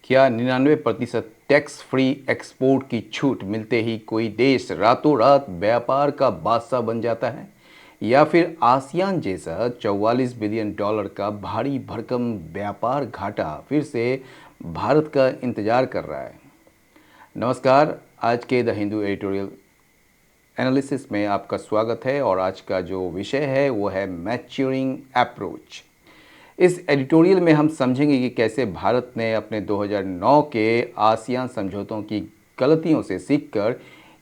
क्या 99% tax free export की छूट मिलते ही कोई देश रातों रात व्यापार का बादशाह बन जाता है, या फिर आसियान जैसा 44 बिलियन डॉलर का भारी भरकम व्यापार घाटा फिर से भारत का इंतजार कर रहा है? नमस्कार। आज के द हिंदू एडिटोरियल एनालिसिस में आपका स्वागत है और आज का जो विषय है वो है मैच्योरिंग अप्रोच। इस एडिटोरियल में हम समझेंगे कि कैसे भारत ने अपने 2009 के आसियान समझौतों की गलतियों से सीखकर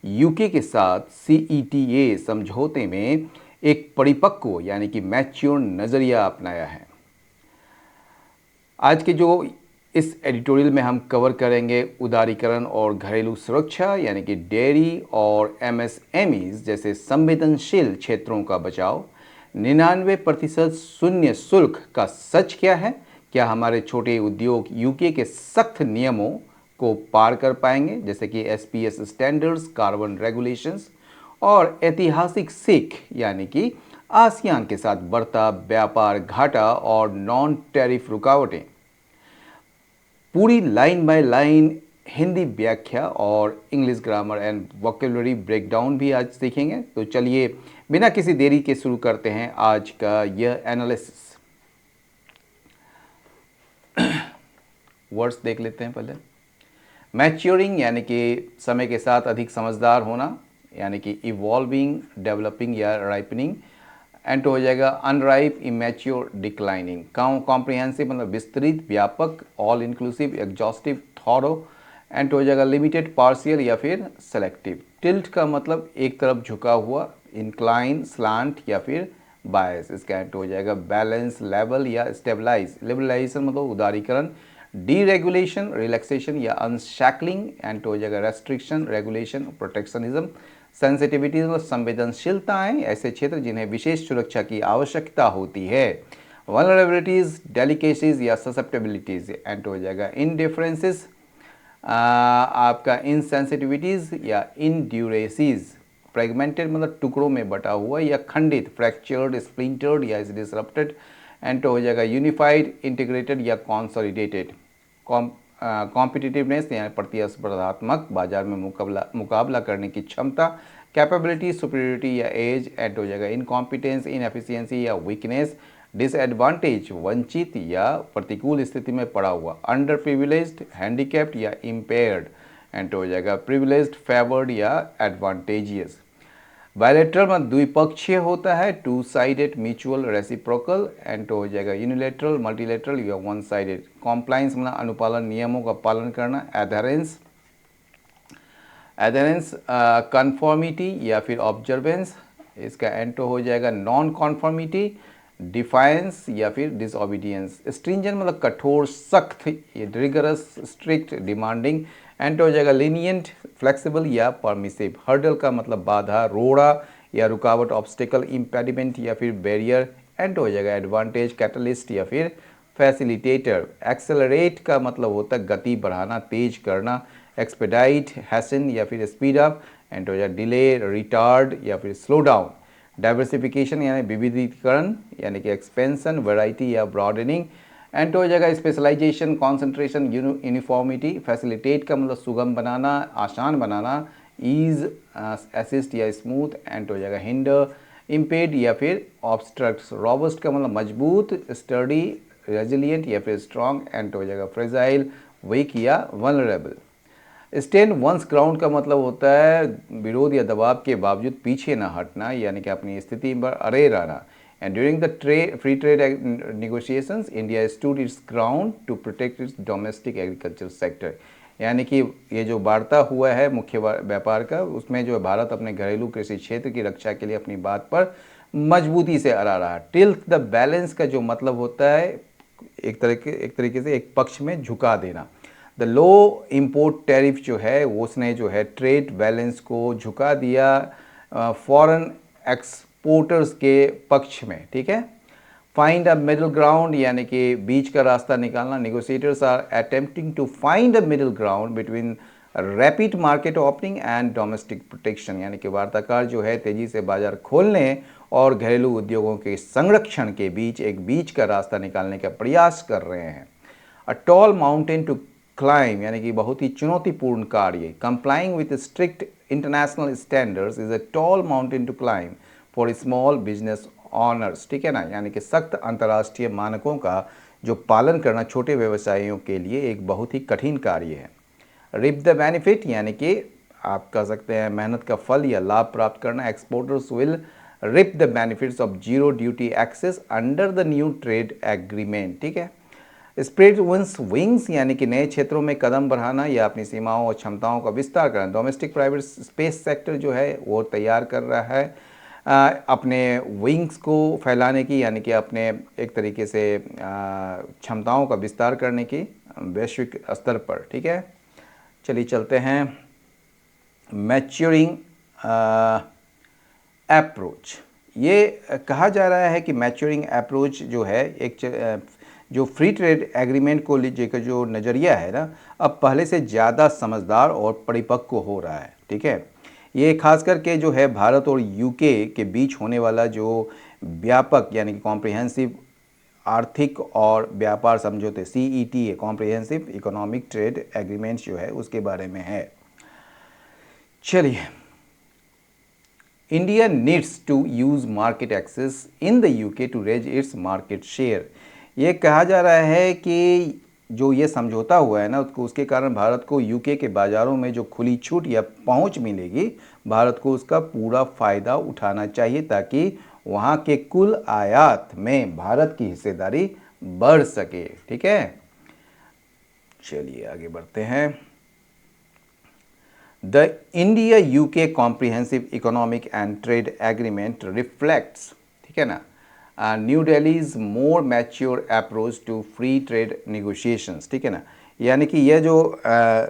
यूके के साथ सीईटीए समझौते में एक परिपक्व यानी कि मैच्योर नज़रिया अपनाया है। आज के जो इस एडिटोरियल में हम कवर करेंगे उदारीकरण और घरेलू सुरक्षा यानी कि डेयरी और एमएसएमईज जैसे संवेदनशील क्षेत्रों का बचाव, 99% शून्य शुल्क का सच क्या है, क्या हमारे छोटे उद्योग यूके के सख्त नियमों को पार कर पाएंगे जैसे कि एसपीएस स्टैंडर्ड्स, कार्बन रेगुलेशंस, और ऐतिहासिक सीख यानी कि आसियान के साथ बढ़ता व्यापार घाटा और नॉन टैरिफ रुकावटें। पूरी लाइन बाय लाइन हिंदी व्याख्या और English grammar and vocabulary breakdown भी आज सीखेंगे। तो चलिए बिना किसी देरी के शुरू करते हैं आज का यह एनालिसिस। वर्ड्स देख लेते हैं पहले। मैच्योरिंग यानी कि समय के साथ अधिक समझदार होना, यानी कि इवॉल्विंग, डेवलपिंग या राइपनिंग। एंड हो जाएगा अनराइप, इमेच्योर, डिक्लाइनिंग। कॉम्प्रिहेंसिव मतलब विस्तृत, व्यापक, all inclusive, exhaustive, thorough. And हो जाएगा लिमिटेड, पार्शियल या फिर सेलेक्टिव। टिल्ट का मतलब एक तरफ झुका हुआ, इंक्लाइन, स्लांट या फिर बायस। इसका एंड हो जाएगा बैलेंस, लेवल या स्टेबलाइज। लिबरलाइजेशन मतलब उदारीकरण, डीरेगुलेशन, रिलैक्सेशन या अनशैकलिंग। एंड हो जाएगा रेस्ट्रिक्शन, रेगुलेशन, प्रोटेक्शनिज्म। सेंसिटिविटीज मतलब संवेदनशीलताएं, ऐसे क्षेत्र जिन्हें विशेष सुरक्षा की आवश्यकता होती है। वल्नरेबिलिटीज, डेलिकेसीज या ससेप्टेबिलिटीज। एंड हो जाएगा इनडिफरेंसेस, आपका इनसेंसिटिविटीज या इनड्यूरेसीज। फ्रेगमेंटेड मतलब टुकड़ों में बटा हुआ या खंडित, फ्रैक्चर्ड, स्प्लिंटर्ड या डिसरप्टेड। एंड हो जाएगा यूनिफाइड, इंटीग्रेटेड या कॉन्सोलिडेटेड। कॉम्पिटिटिवनेस यानी प्रतिस्पर्धात्मक, बाजार में मुकाबला करने की क्षमता। कैपेबिलिटी, सुपीरियरिटी या एज। एंड हो जाएगा इनकॉम्पिटेंस, इनएफिशिएंसी या वीकनेस। डिसएडवांटेज, वंचित या प्रतिकूल स्थिति में पड़ा हुआ। अंडर प्रिविलेज्ड, हैंडीकैप्ड या इम्पेयर्ड। एंड हो जाएगा प्रिविलेज्ड, फेवर्ड या एडवांटेजियस। बायलैटरल मतलब द्विपक्षीय होता है, two sided, mutual, reciprocal. And हो जाएगा यूनिलेटरल, मल्टीलेटरल या वन साइडेड। कॉम्प्लाइंस मतलब अनुपालन, नियमों का पालन करना। एडहेरेंस, कन्फॉर्मिटी या फिर ऑब्जर्वेंस। इसका एंटो हो जाएगा नॉन कॉन्फॉर्मिटी, डिफायंस या फिर डिसओबीडियंस। स्ट्रिंजेंट मतलब कठोर, सख्त, रिगरस, स्ट्रिक्ट, डिमांडिंग। एंड हो जाएगा लीनियंट, फ्लेक्सिबल या परमिसिव। हर्डल का मतलब बाधा, रोड़ा या रुकावट, ऑब्स्टिकल, इम्पेडिमेंट या फिर बैरियर। एंड हो जाएगा एडवांटेज, कैटलिस्ट या फिर फैसिलिटेटर। एक्सेलरेट का मतलब होता है गति बढ़ाना, तेज करना। एक्सपेडाइट, हैसन या फिर स्पीड अप। एंड हो जाएगा डिले, रिटार्ड या फिर स्लो डाउन। डाइवर्सिफिकेशन यानी विविधीकरण यानी कि एक्सपेंशन, वैरायटी या ब्रॉडनिंग। एंड हो जाएगा स्पेशलाइजेशन, कॉन्सेंट्रेशन, यूनिफॉर्मिटी। फैसिलिटेट का मतलब सुगम बनाना, आसान बनाना। ईज, असिस्ट या स्मूथ। एंड हो जाएगा हिंडर, इम्पेड या फिर ऑब्स्ट्रक्ट्स। रॉबस्ट का मतलब मजबूत, स्टडी, रेजिलियंट या फिर स्ट्रॉन्ग। एंड हो जाएगा फ्रेजाइल, वीक या वल्नरेबल। स्टैंड वंस ग्राउंड का मतलब होता है विरोध या दबाव के बावजूद पीछे ना हटना, यानी कि अपनी स्थिति पर अड़े रहना। And during the free trade negotiations India stood its ground to protect its domestic agriculture sector. यानी कि ये जो वार्ता हुआ है मुख्य व्यापार का, उसमें जो भारत अपने घरेलू कृषि क्षेत्र की रक्षा के लिए अपनी बात पर मजबूती से अड़ा रहा। टिल्ट द बैलेंस का जो मतलब होता है एक तरीके से एक पक्ष में झुका देना। द लो इम्पोर्ट टैरिफ जो है उसने जो है ट्रेड बैलेंस को झुका दिया फॉरेन एक्सपोर्टर्स के पक्ष में। ठीक है। फाइंड अ मिडिल ग्राउंड यानी कि बीच का रास्ता निकालना। Negotiators are attempting to find a middle ground between rapid market opening and domestic protection, यानी कि वार्ताकार जो है तेजी से बाजार खोलने और घरेलू उद्योगों के संरक्षण के बीच एक बीच का रास्ता निकालने का प्रयास कर रहे हैं। A tall mountain to climb यानी कि बहुत ही चुनौतीपूर्ण कार्य। Complying with strict international standards is a tall mountain to climb for small business owners, ठीक है ना। यानी कि सख्त अंतर्राष्ट्रीय मानकों का जो पालन करना छोटे व्यवसायियों के लिए एक बहुत ही कठिन कार्य है। रिप द बेनिफिट यानी कि आप कह सकते हैं मेहनत का फल या लाभ प्राप्त करना। Exporters will reap the benefits of zero duty access under the new trade agreement, ठीक है। स्प्रेड विंग्स विंग्स यानी कि नए क्षेत्रों में कदम बढ़ाना या अपनी सीमाओं और क्षमताओं का विस्तार करना। डोमेस्टिक प्राइवेट स्पेस सेक्टर जो है वो तैयार कर रहा है अपने विंग्स को फैलाने की, यानी कि अपने एक तरीके से क्षमताओं का विस्तार करने की वैश्विक स्तर पर, ठीक है। चलिए चलते हैं मैच्योरिंग अप्रोच। ये कहा जा रहा है कि मैच्योरिंग अप्रोच जो है एक जो फ्री ट्रेड एग्रीमेंट को लेकर जो नज़रिया है ना, अब पहले से ज़्यादा समझदार और परिपक्व हो रहा है, ठीक है। ये खास करके जो है भारत और यूके के बीच होने वाला जो व्यापक यानी कि कॉम्प्रिहेंसिव आर्थिक और व्यापार समझौते CETA comprehensive economic trade agreements जो है उसके बारे में है। चलिए, India needs to use market access in the UK to raise its market share। ये कहा जा रहा है कि जो ये समझौता हुआ है ना उसके कारण भारत को यूके के बाज़ारों में जो खुली छूट या पहुंच मिलेगी, भारत को उसका पूरा फ़ायदा उठाना चाहिए ताकि वहां के कुल आयात में भारत की हिस्सेदारी बढ़ सके, ठीक है। चलिए आगे बढ़ते हैं। The India-UK Comprehensive Economic and Trade Agreement reflects, ठीक है ना, New Delhi's more mature approach to free trade negotiations, ठीक है ना। यानी कि यह जो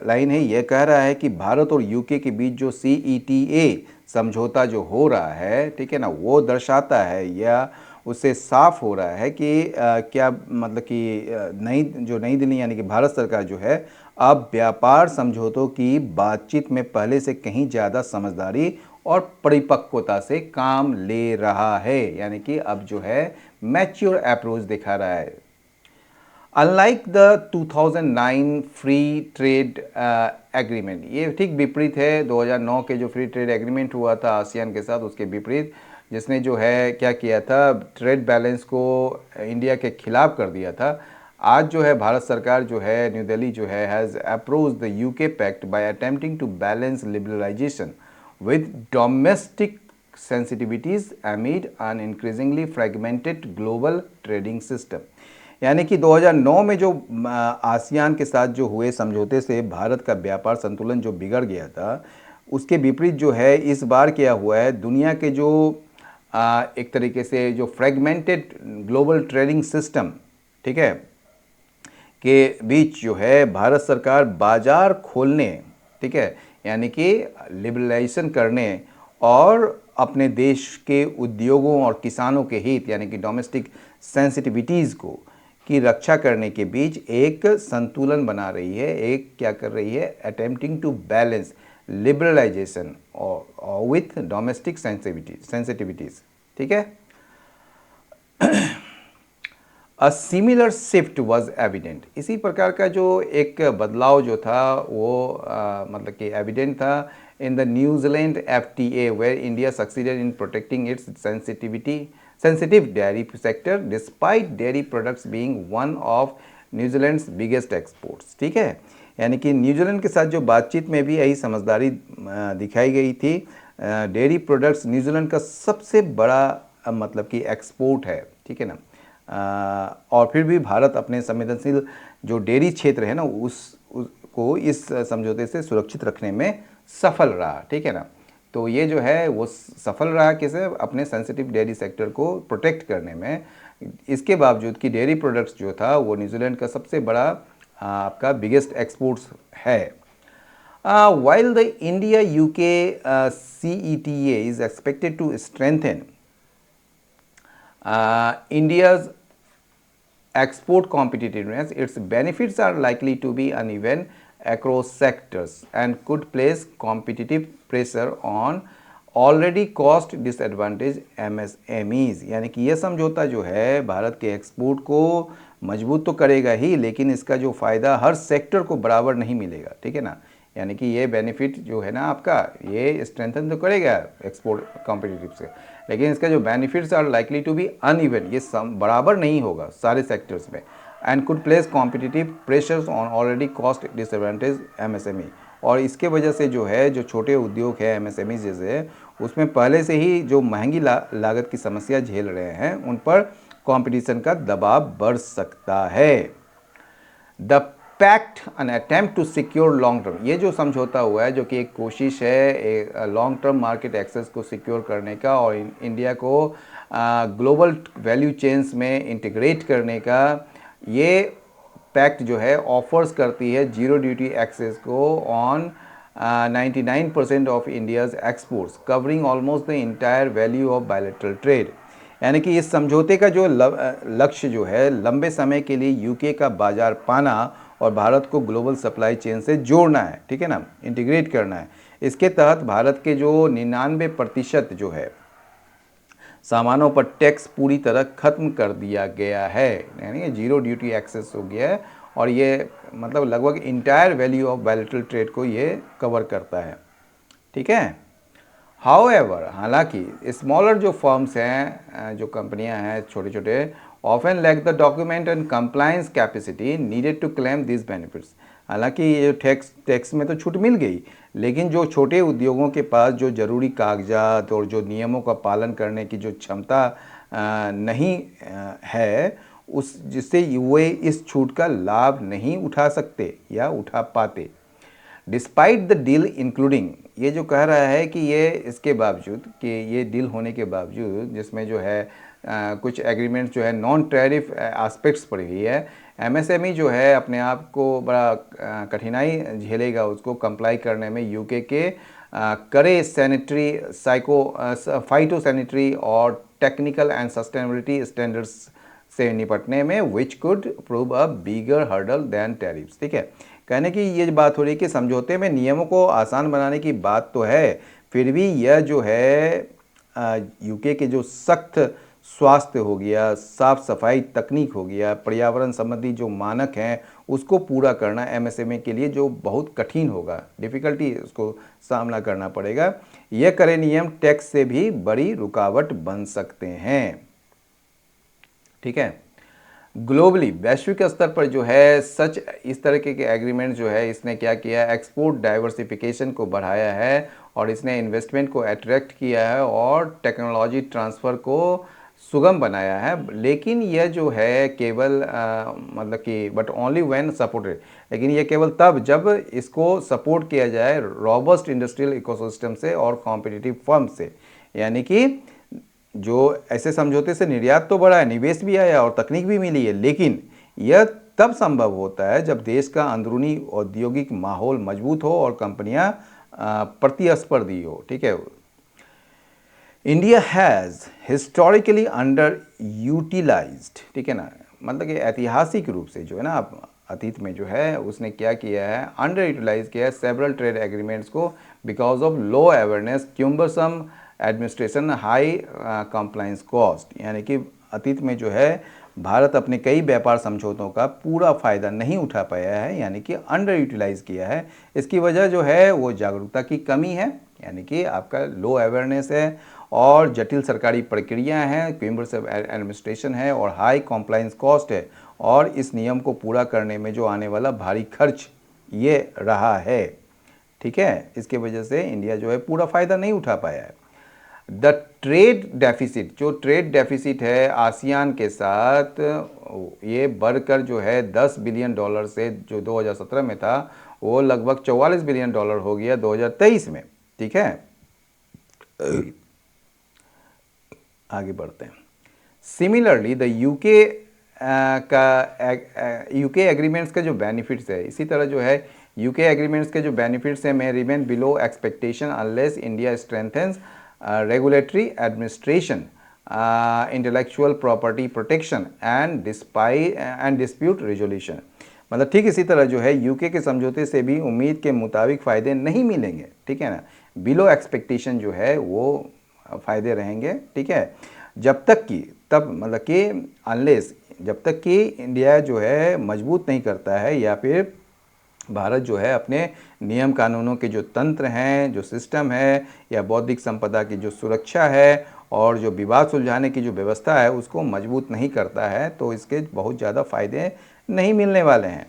लाइन है यह कह रहा है कि भारत और यूके के बीच जो CETA समझौता जो हो रहा है, ठीक है ना, वो दर्शाता है या उससे साफ हो रहा है कि क्या मतलब कि नई दिल्ली यानी कि भारत सरकार जो है अब व्यापार समझौतों की बातचीत में पहले से कहीं ज़्यादा समझदारी और परिपक्वता से काम ले रहा है, यानी कि अब जो है मैच्योर अप्रोच दिखा रहा है। Unlike the 2009 free trade agreement, ये ठीक विपरीत है 2009 के जो फ्री ट्रेड एग्रीमेंट हुआ था आसियान के साथ, उसके विपरीत, जिसने जो है क्या किया था, ट्रेड बैलेंस को इंडिया के खिलाफ कर दिया था। आज जो है भारत सरकार जो है न्यू दिल्ली जो है has approach the UK pact by attempting to balance liberalisation with domestic sensitivities amid an increasingly fragmented global trading system। यानी कि 2009 में जो आसियान के साथ जो हुए समझौते से भारत का व्यापार संतुलन जो बिगड़ गया था, उसके विपरीत जो है इस बार क्या हुआ है, दुनिया के जो एक तरीके से जो फ्रेगमेंटेड ग्लोबल ट्रेडिंग सिस्टम, ठीक है, के बीच जो है भारत सरकार बाजार खोलने, ठीक है, यानी कि लिबरलाइजेशन करने और अपने देश के उद्योगों और किसानों के हित यानी कि डोमेस्टिक सेंसिटिविटीज़ को की रक्षा करने के बीच एक संतुलन बना रही है, एक क्या कर रही है, अटेम्प्टिंग टू बैलेंस लिबरलाइजेशन और विथ डोमेस्टिक सेंसिटिविटीज़, ठीक है। A similar shift was evident, इसी प्रकार का जो एक बदलाव जो था वो मतलब कि एविडेंट था in the New Zealand FTA where India succeeded in protecting its sensitive dairy sector despite dairy products being one of New Zealand's biggest exports, ठीक है। यानी कि न्यूजीलैंड के साथ जो बातचीत में भी यही समझदारी दिखाई गई थी। डेयरी प्रोडक्ट्स न्यूजीलैंड का सबसे बड़ा मतलब कि एक्सपोर्ट है, ठीक है ना। और फिर भी भारत अपने संवेदनशील जो डेयरी क्षेत्र है ना उसको इस समझौते से सुरक्षित रखने में सफल रहा, ठीक है ना। तो ये जो है वो सफल रहा कैसे, अपने सेंसिटिव डेयरी सेक्टर को प्रोटेक्ट करने में। इसके बावजूद कि डेयरी प्रोडक्ट्स जो था वो न्यूजीलैंड का सबसे बड़ा आपका बिगेस्ट एक्सपोर्ट्स है। While the India-UK CETA is expected to strengthen India's export competitiveness, its benefits are likely to be uneven across sectors and could place competitive pressure on already cost disadvantage MSMEs। यानी कि यह समझौता जो है भारत के export को मजबूत तो करेगा ही, लेकिन इसका जो फ़ायदा हर सेक्टर को बराबर नहीं मिलेगा, ठीक है ना। यानी कि ये बेनिफिट जो है ना आपका, ये स्ट्रेंथन तो करेगा एक्सपोर्ट कॉम्पिटिटिव से, लेकिन इसका जो benefits are likely to be uneven, ये बराबर नहीं होगा सारे सेक्टर्स में, and could place competitive pressures on already cost disadvantage MSME. और इसके वजह से जो है, जो छोटे उद्योग है एमएसएमई जैसे, उसमें पहले से ही जो महंगी लागत की समस्या झेल रहे हैं, उन पर कंपटीशन का दबाव बढ़ सकता है। The pact an attempt to secure long term, ये जो समझौता हुआ है जो कि एक कोशिश है एक लॉन्ग टर्म मार्केट एक्सेस को सिक्योर करने का और इंडिया को ग्लोबल वैल्यू चेन्स में इंटीग्रेट करने का, ये पैक्ट जो है ऑफर्स करती है जीरो ड्यूटी एक्सेस को on 99% of India's exports covering almost the entire value of bilateral trade. यानी कि इस समझौते का जो लक्ष्य जो है, लंबे समय के लिए यूके का बाजार पाना और भारत को ग्लोबल सप्लाई चेन से जोड़ना है, ठीक है ना, इंटीग्रेट करना है। इसके तहत भारत के जो 99% जो है सामानों पर टैक्स पूरी तरह खत्म कर दिया गया है, यानी जीरो ड्यूटी एक्सेस हो गया है, और ये मतलब लगभग entire value of bilateral trade को ये कवर करता है, ठीक है। हाउएवर, हालांकि स्मॉलर जो फर्म्स हैं, जो कंपनियां हैं छोटे छोटे, often lack the document and compliance capacity needed to claim this benefits. हालांकि ये टैक्स में तो छूट मिल गई, लेकिन जो छोटे उद्योगों के पास जो ज़रूरी कागजात और जो नियमों का पालन करने की जो क्षमता नहीं है, उस जिससे वे इस छूट का लाभ नहीं उठा सकते या उठा पाते। डिस्पाइट द डील इंक्लूडिंग, ये जो कह रहा है कि ये इसके बावजूद, कि ये डील होने के बावजूद जिसमें जो है कुछ एग्रीमेंट्स जो है नॉन टैरिफ एस्पेक्ट्स पड़ी हुई है, एमएसएमई जो है अपने आप को बड़ा कठिनाई झेलेगा उसको कंप्लाई करने में यूके के करे सैनिटरी फाइटो सैनिटरी और टेक्निकल एंड सस्टेनेबिलिटी स्टैंडर्ड्स से निपटने में, which could prove a bigger hurdle than tariffs, ठीक है। कहने की ये बात हो रही है कि समझौते में नियमों को आसान बनाने की बात तो है, फिर भी यह जो है यूके के जो सख्त स्वास्थ्य हो गया, साफ सफाई तकनीक हो गया, पर्यावरण संबंधी जो मानक हैं उसको पूरा करना एमएसएमई के लिए जो बहुत कठिन होगा, डिफ़िकल्टी उसको सामना करना पड़ेगा। यह करे नियम टैक्स से भी बड़ी रुकावट बन सकते हैं, ठीक है। ग्लोबली, वैश्विक स्तर पर जो है सच इस तरह के एग्रीमेंट जो है, इसने क्या किया, एक्सपोर्ट डाइवर्सिफिकेशन को बढ़ाया है और इसने इन्वेस्टमेंट को अट्रैक्ट किया है और टेक्नोलॉजी ट्रांसफ़र को सुगम बनाया है। लेकिन यह जो है केवल मतलब कि बट ओनली व्हेन सपोर्टेड, लेकिन यह केवल तब जब इसको सपोर्ट किया जाए रॉबस्ट इंडस्ट्रियल इकोसिस्टम से और कॉम्पिटिटिव फर्म से। यानी कि जो ऐसे समझौते से निर्यात तो बढ़ा है, निवेश भी आया और तकनीक भी मिली है, लेकिन यह तब संभव होता है जब देश का अंदरूनी औद्योगिक माहौल मजबूत हो और कंपनियां प्रतिस्पर्धी हो, ठीक है। India has historically underutilised, ठीक है ना, मतलब कि ऐतिहासिक रूप से जो है ना अतीत में जो है उसने क्या किया है, अंडर यूटिलाइज किया है सेवरल ट्रेड एग्रीमेंट्स को because of low awareness, cumbersome administration, high compliance cost. यानी कि अतीत में जो है भारत अपने कई व्यापार समझौतों का पूरा फ़ायदा नहीं उठा पाया है, यानी कि अंडर यूटिलाइज किया है। इसकी वजह जो है वो जागरूकता की कमी है, यानी कि आपका लो अवेयरनेस है और जटिल सरकारी प्रक्रियाएं हैं, क्यूम्बरसम एडमिनिस्ट्रेशन है और हाई कंप्लाइंस कॉस्ट है, और इस नियम को पूरा करने में जो आने वाला भारी खर्च ये रहा है, ठीक है। इसके वजह से इंडिया जो है पूरा फ़ायदा नहीं उठा पाया है। द ट्रेड डेफिसिट, जो ट्रेड डेफिसिट है आसियान के साथ, ये बढ़कर जो है $10 बिलियन से जो 2017 में था वो लगभग $44 बिलियन हो गया 2023 में, ठीक है। आगे बढ़ते हैं। सिमिलरली द यूके एग्रीमेंट्स का जो बेनिफिट्स है, इसी तरह जो है यूके एग्रीमेंट्स के जो बेनिफिट्स हैं, में remain below expectation unless India strengthens regulatory administration, intellectual property protection and dispute resolution. मतलब ठीक इसी तरह जो है यूके के समझौते से भी उम्मीद के मुताबिक फ़ायदे नहीं मिलेंगे, ठीक है ना, बिलो एक्सपेक्टेशन जो है वो फ़ायदे रहेंगे, ठीक है, जब तक कि तब मतलब कि अनलेस जब तक कि इंडिया जो है मजबूत नहीं करता है या फिर भारत जो है अपने नियम कानूनों के जो तंत्र हैं, जो सिस्टम है या बौद्धिक संपदा की जो सुरक्षा है और जो विवाद सुलझाने की जो व्यवस्था है उसको मजबूत नहीं करता है, तो इसके बहुत ज़्यादा फायदे नहीं मिलने वाले हैं।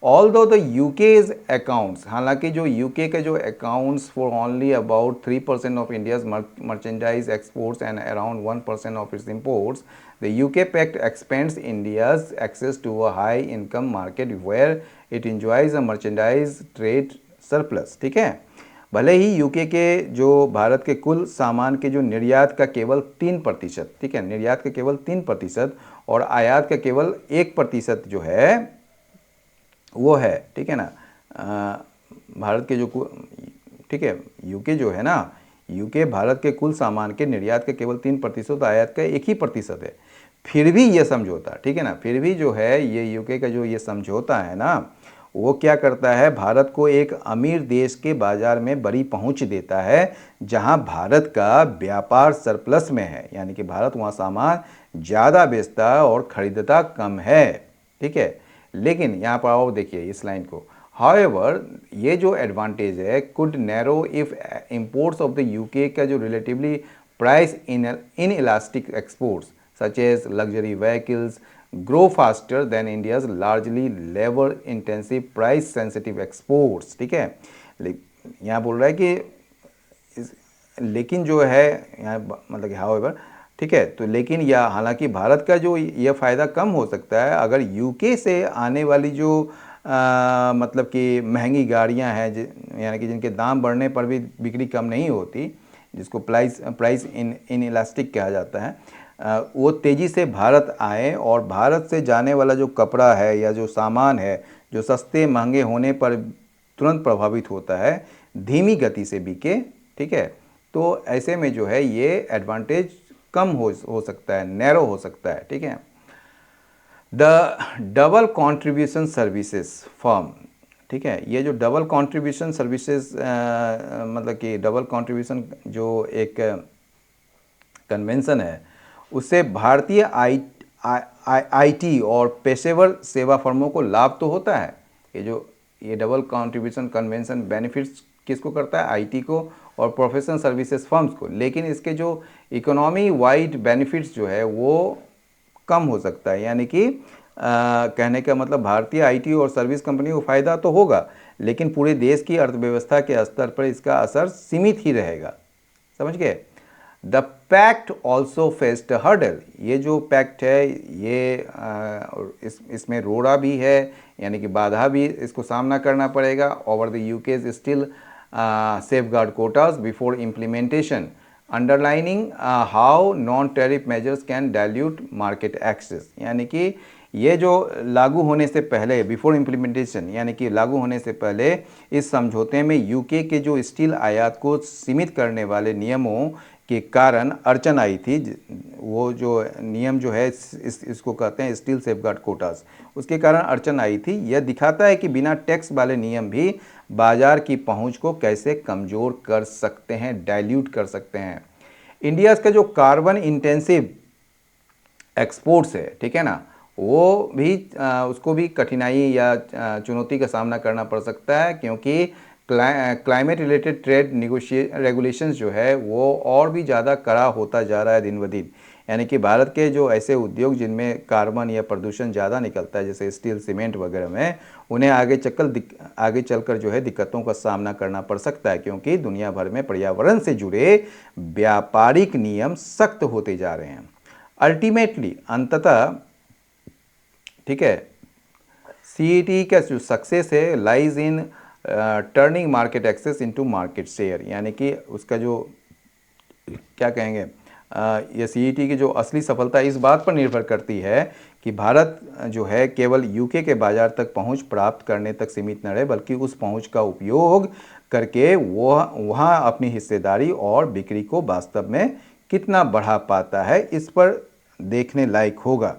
ऑल्दो द यूकेज अकाउंट्स, हालांकि जो यूके के जो accounts for only about 3% of India's merchandise exports and around 1% of its imports, the UK pact expands India's access to a high income market where it enjoys a merchandise trade surplus. ठीक है, भले ही UK के जो भारत के कुल सामान के जो निर्यात का केवल 3%, ठीक है, निर्यात का केवल 3% और आयात का केवल 1% जो है वो है, ठीक है ना, भारत के जो, ठीक है, यूके जो है ना, यूके भारत के कुल सामान के निर्यात का केवल 3%, आयात का 1% है। फिर भी ये समझौता, ठीक है ना, फिर भी जो है ये यूके का जो ये समझौता है ना, वो क्या करता है, भारत को एक अमीर देश के बाजार में बड़ी पहुंच देता है जहां भारत का व्यापार सरप्लस में है, यानी कि भारत वहां सामान ज़्यादा बेचता और खरीदता कम है। ठीक है, लेकिन यहाँ पर आओ देखिए इस लाइन को, हाउएवर ये जो एडवांटेज है could narrow if imports of the UK का जो relatively price inelastic exports such as luxury vehicles grow faster than India's largely labour intensive price sensitive exports. ठीक है, यहाँ बोल रहा है कि लेकिन जो है यहाँ मतलब कि हाउएवर, ठीक है, तो लेकिन यह हालांकि भारत का जो यह फ़ायदा कम हो सकता है अगर यूके से आने वाली जो मतलब कि महंगी गाड़ियां हैं, यानी कि जिनके दाम बढ़ने पर भी बिक्री कम नहीं होती, जिसको प्राइस इन इलास्टिक कहा जाता है, वो तेज़ी से भारत आए और भारत से जाने वाला जो कपड़ा है या जो सामान है जो सस्ते महंगे होने पर तुरंत प्रभावित होता है, धीमी गति से बिके। ठीक है, तो ऐसे में जो है ये एडवांटेज कम हो सकता है, नैरो हो सकता है। ठीक है, the double contribution services firm, ठीक है, ये जो डबल कंट्रीब्यूशन सर्विसेज मतलब कि डबल कंट्रीब्यूशन जो एक कन्वेंशन है उससे भारतीय आईटी और पेशेवर सेवा फर्मों को लाभ तो होता है। ये डबल कंट्रीब्यूशन कन्वेंशन बेनिफिट्स किसको करता है, आईटी को और प्रोफेशनल सर्विसेज फर्म्स को, लेकिन इसके जो इकोनॉमी वाइड बेनिफिट्स जो है वो कम हो सकता है। यानी कि कहने का मतलब भारतीय आईटी और सर्विस कंपनी को फ़ायदा तो होगा लेकिन पूरे देश की अर्थव्यवस्था के स्तर पर इसका असर सीमित ही रहेगा। समझ गए। The pact also faced hurdle, ये जो पैक्ट है ये इसमें रोड़ा भी है, यानी कि बाधा भी इसको सामना करना पड़ेगा। Over the UK's still safeguard quotas before implementation, underlining how non-tariff measures can dilute market access। यानी कि ये जो लागू होने से पहले, बिफोर इम्प्लीमेंटेशन यानी कि लागू होने से पहले इस समझौते में यूके के जो स्टील आयात को सीमित करने वाले नियमों के कारण अड़चन आई थी। वो जो नियम जो है इसको कहते हैं स्टील सेफगार्ड कोटास, उसके कारण अड़चन आई थी। यह दिखाता है कि बिना टैक्स वाले नियम भी बाजार की पहुंच को कैसे कमज़ोर कर सकते हैं, डाइल्यूट कर सकते हैं। इंडिया का जो कार्बन इंटेंसिव एक्सपोर्ट्स है, ठीक है ना, वो भी उसको भी कठिनाई या चुनौती का सामना करना पड़ सकता है क्योंकि क्लाइमेट रिलेटेड ट्रेड रेगुलेशंस जो है वो और भी ज़्यादा कड़ा होता जा रहा है दिन ब दिन। यानी कि भारत के जो ऐसे उद्योग जिनमें कार्बन या प्रदूषण ज़्यादा निकलता है जैसे स्टील सीमेंट वगैरह में, उन्हें आगे चलकर जो है दिक्कतों का सामना करना पड़ सकता है क्योंकि दुनिया भर में पर्यावरण से जुड़े व्यापारिक नियम सख्त होते जा रहे हैं। अल्टीमेटली अंततः, ठीक है, सीईटी का जो सक्सेस है lies in turning market access into market share, यानी कि उसका जो क्या कहेंगे ये सीईटी की जो असली सफलता इस बात पर निर्भर करती है कि भारत जो है केवल यूके के बाजार तक पहुंच प्राप्त करने तक सीमित न रहे बल्कि उस पहुंच का उपयोग करके वो वहाँ अपनी हिस्सेदारी और बिक्री को वास्तव में कितना बढ़ा पाता है, इस पर देखने लायक होगा।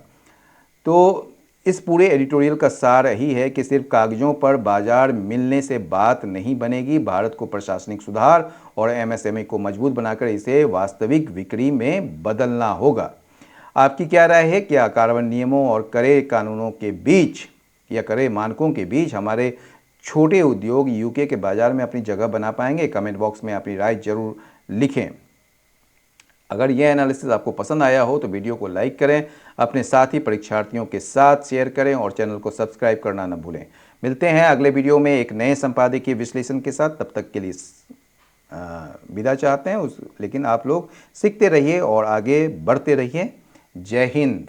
तो इस पूरे एडिटोरियल का सार यही है कि सिर्फ कागजों पर बाजार मिलने से बात नहीं बनेगी। भारत को प्रशासनिक सुधार और एमएसएमई को मजबूत बनाकर इसे वास्तविक बिक्री में बदलना होगा। आपकी क्या राय है? क्या कार्बन नियमों और कड़े कानूनों के बीच या कड़े मानकों के बीच हमारे छोटे उद्योग यूके के बाज़ार में अपनी जगह बना पाएंगे? कमेंट बॉक्स में अपनी राय जरूर लिखें। अगर यह एनालिसिस आपको पसंद आया हो तो वीडियो को लाइक करें, अपने साथी परीक्षार्थियों के साथ शेयर करें और चैनल को सब्सक्राइब करना न भूलें। मिलते हैं अगले वीडियो में एक नए संपादकीय विश्लेषण के साथ। तब तक के लिए विदा चाहते हैं लेकिन आप लोग सीखते रहिए और आगे बढ़ते रहिए। जय हिंद।